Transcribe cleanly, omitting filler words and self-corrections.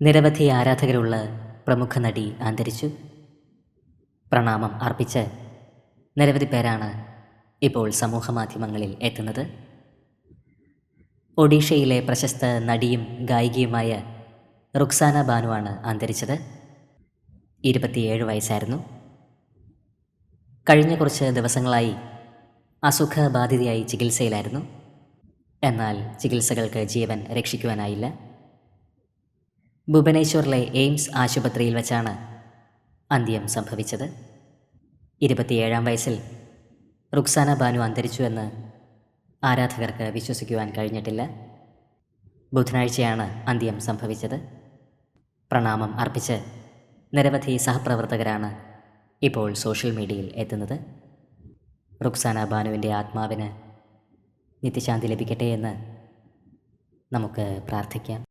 നിരവധി ആരാധകരുള്ള പ്രമുഖ നടി അന്തരിച്ചു. പ്രണാമം അർപ്പിച്ച് നിരവധി പേരാണ് ഇപ്പോൾ സമൂഹമാധ്യമങ്ങളിൽ എത്തുന്നത്. ഒഡീഷയിലെ പ്രശസ്ത നടിയും ഗായികയുമായ റുക്സാന ബാനുവാണ് അന്തരിച്ചത്. 27 വയസ്സായിരുന്നു. കഴിഞ്ഞ കുറച്ച് ദിവസങ്ങളായി അസുഖബാധിതയായി ചികിത്സയിലായിരുന്നു. എന്നാൽ ചികിത്സകൾക്ക് ജീവൻ രക്ഷിക്കുവാനായില്ല. ഭുവനേശ്വറിലെ എയിംസ് ആശുപത്രിയിൽ വച്ചാണ് അന്ത്യം സംഭവിച്ചത്. 27-ാം വയസ്സിൽ റുക്സാന ബാനു അന്തരിച്ചുവെന്ന് ആരാധകർക്ക് വിശ്വസിക്കുവാൻ കഴിഞ്ഞിട്ടില്ല. ബുധനാഴ്ചയാണ് അന്ത്യം സംഭവിച്ചത്. പ്രണാമം അർപ്പിച്ച് നിരവധി സഹപ്രവർത്തകരാണ് ഇപ്പോൾ സോഷ്യൽ മീഡിയയിൽ എത്തുന്നത്. റുക്സാന ബാനുവിൻ്റെ ആത്മാവിന് നിത്യശാന്തി ലഭിക്കട്ടെ എന്ന് നമുക്ക് പ്രാർത്ഥിക്കാം.